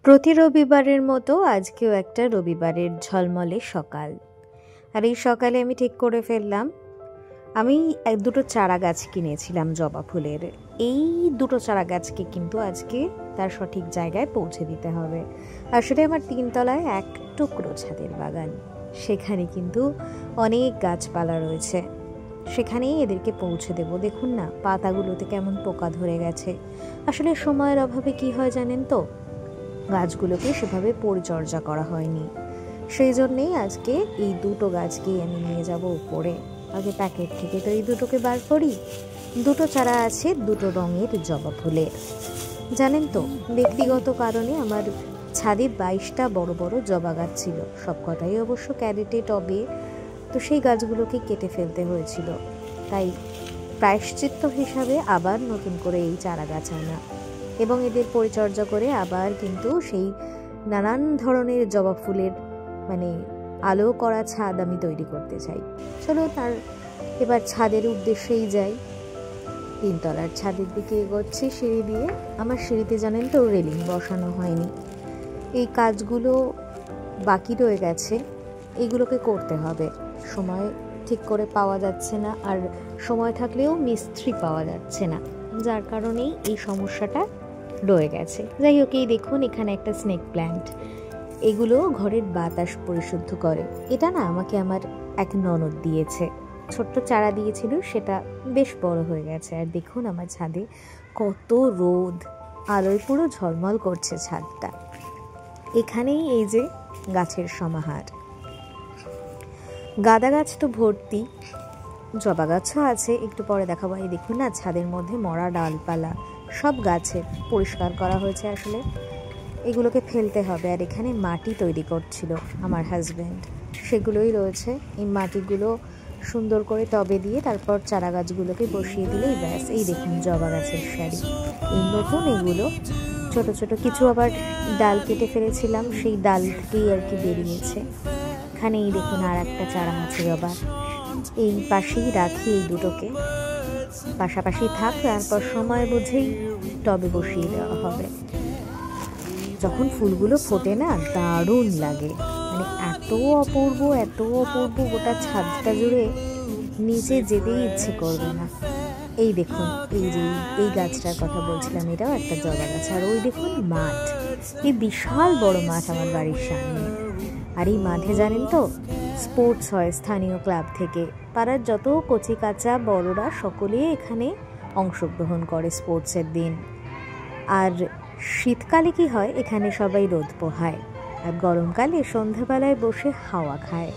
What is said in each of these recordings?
প্রতি রবিবারের মতো আজকেও একটা রবিবারের ঝলমলে সকাল। আর এই সকালে আমি ঠিক করে ফেললাম, আমি দুটো চারা গাছ কিনেছিলাম জবা ফুলের। এই দুটো চারা গাছকে কিন্তু আজকে তার সঠিক জায়গায় পৌঁছে দিতে হবে। আসলে আমার 3 তলায় এক টুকরো ছাদের বাগান, সেখানে কিন্তু অনেক গাছপালা রয়েছে, সেখানেই এদেরকে পৌঁছে দেব। দেখুন না, পাতাগুলোতে কেমন পোকা ধরে গেছে। আসলে সময়ের অভাবে কি হয় জানেন তো, গাছগুলোকে সেভাবে পরিচর্যা করা হয়নি। সেই জন্যেই আজকে এই দুটো গাছকেই আমি নিয়ে যাব উপরে। আগে প্যাকেট থেকে তো এই দুটোকে বার করি। দুটো চারা আছে দুটো রঙের জবা ফুলের। জানেন তো, ব্যক্তিগত কারণে আমার ছাদে 22টা বড় বড় জবা গাছ ছিল, সবকটাই অবশ্য ক্যারেটে টবে। তো সেই গাছগুলোকে কেটে ফেলতে হয়েছিল, তাই প্রায়শ্চিত্ত হিসাবে আবার নতুন করে এই চারা গাছ আনা এবং এদের পরিচর্যা করে আবার কিন্তু সেই নানান ধরনের জবা ফুলের আলো করা ছাদ আমি তৈরি করতে চাই। চলো তার এবার ছাদের উদ্দেশ্যেই যাই। 3 তলার ছাদের দিকে এগোচ্ছি সিঁড়ি দিয়ে। আমার সিঁড়িতে জানেন তো রেলিং বসানো হয়নি, এই কাজগুলো বাকি রয়ে গেছে, এগুলোকে করতে হবে। সময় ঠিক করে পাওয়া যাচ্ছে না, আর সময় থাকলেও মিস্ত্রি পাওয়া যাচ্ছে না, যার কারণেই এই সমস্যাটা রয়ে গেছে। যাই হোক, এই দেখুন এখানে একটা স্নেক প্ল্যান্ট, এগুলো ঘরের বাতাস পরিশুদ্ধ করে। এটা না আমাকে আমার এক ননদ দিয়েছে, ছোট্ট চারা দিয়েছিল, সেটা বেশ বড় হয়ে গেছে। আর দেখুন আমার ছাদে কত রোদ, আলোয় পুরো ঝলমল করছে ছাদটা। এখানেই এই যে গাছের সমাহার, গাঁদা গাছ তো ভর্তি, জবা গাছও আছে, একটু পরে দেখাবো। এই দেখুন না, ছাদের মধ্যে মরা ডালপালা সব গাছের পরিষ্কার করা হয়েছে। আসলে এগুলোকে ফেলতে হবে। আর এখানে মাটি তৈরি করছিল আমার হাজব্যান্ড, সেগুলোই রয়েছে। এই মাটিগুলো সুন্দর করে টবে দিয়ে তারপর চারা গাছগুলোকে বসিয়ে দিলেই ব্যাস। এই দেখুন জবা গাছের সারি, এই নতুন এগুলো ছোট ছোট কিছু, আবার ডাল কেটে ফেলেছিলাম, সেই ডাল থেকেই আর কি বেরিয়েছে। এখানে এই দেখুন আর একটা চারা আছে জবা, এই পাশেই রাখি। এই দুটোকে পাশাপাশি থাক, তারপর সময় বুঝেই টবে বসিয়ে দেওয়া হবে। যখন ফুলগুলো ফোটে না, দারুণ লাগে, এত অপূর্ব এত অপূর্ব, গোটা ছাদটা জুড়ে নিচে যেতেই ইচ্ছে করবে না। এই দেখুন, এই যে এই গাছটার কথা বলছিলাম, এটাও একটা জবা গাছ। আর ওই দেখুন মাঠ, এই বিশাল বড় মাঠ আমার বাড়ির সামনে। আর এই মাঠে জানেন তো স্পোর্টস হয় স্থানীয় ক্লাব থেকে। পাড়ার যত কচি কাঁচা বড়রা সকলে এখানে অংশগ্রহণ করে স্পোর্টসের দিন। আর শীতকালে কি হয়, এখানে সবাই রোদ পোহায়, আর গরমকালে সন্ধ্যাবেলায় বসে হাওয়া খায়।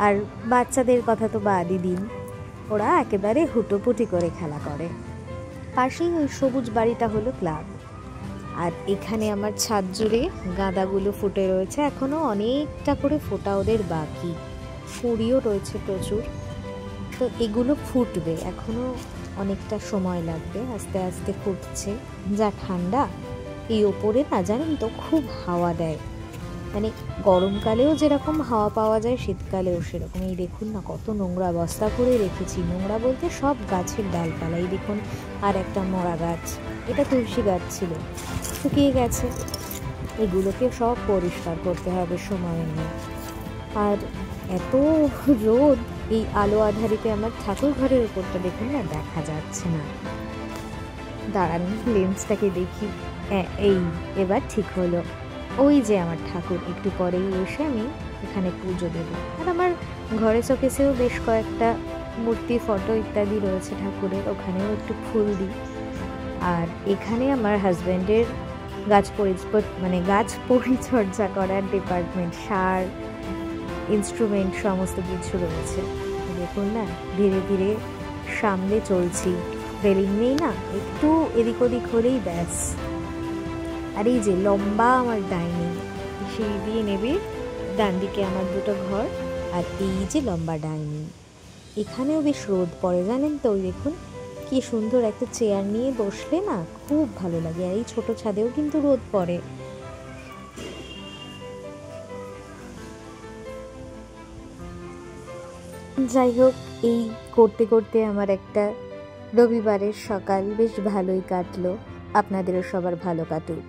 আর বাচ্চাদের কথা তো বাদই দিন, ওরা একেবারে হুটোপুটি করে খেলা করে। পাশেই ওই সবুজ বাড়িটা হলো ক্লাব। আর এখানে আমার ছাদ জুড়ে গাঁদাগুলো ফুটে রয়েছে, এখনো অনেকটা করে ফোটা ওদের বাকি, ফুলও রয়েছে প্রচুর। তো এগুলো ফুটবে, এখনো অনেকটা সময় লাগবে, আস্তে আস্তে ফুটছে। যা ঠান্ডা, এই ওপরে না জানেন তো খুব হাওয়া দেয়, গরমকালেও যেরকম হাওয়া পাওয়া যায় শীতকালেও সেরকম। এই দেখুন না কত নোংরা বস্তা করে রেখেছি, নোংরা বলতে সব গাছের ডালপালা। এই দেখুন আর একটা মরা গাছ, এটা তুলসী গাছ ছিল, শুকিয়ে গেছে। এগুলোকে সব পরিষ্কার করতে হবে সময় নিয়ে। আর এত রোদ, এই আলো আধারিতে আমার ঠাকুর ঘরের উপরটা দেখুন না, দেখা যাচ্ছে না। দাঁড়ান লেন্সটাকে দেখি, এই এবার ঠিক হলো। ওই যে আমার ঠাকুর, একটু পরেই এসে আমি এখানে পুজো দেব। আর আমার ঘরে শোকেসেও বেশ কয়েকটা মূর্তি, ফটো ইত্যাদি রয়েছে ঠাকুরের, ওখানেও একটু ফুল দিই। আর এখানে আমার হাজব্যান্ডের গাছ পরিচর্যা করার ডিপার্টমেন্ট, সার, ইনস্ট্রুমেন্ট সমস্ত কিছু রয়েছে। দেখুন না, ধীরে ধীরে সামনে চলছি, রেলিং নেই না, একটু এদিক ওদিক হলেই ব্যাস। আর এই যে লম্বা আমার ডাইনিং, সিঁড়ি দিয়ে নেবে, ডান দিকে আমার দুটো ঘর, আর এই যে লম্বা ডাইনিং, এখানেও বেশ রোদ পড়ে জানেন তো। ওই দেখুন কি সুন্দর, একটা চেয়ার নিয়ে বসলে না খুব ভালো লাগে। আর এই ছোট ছাদেও কিন্তু রোদ পড়ে। যাই হোক, এই করতে করতে আমার একটা রবিবারের সকাল বেশ ভালোই কাটলো। আপনাদেরও সবার ভালো কাটুক।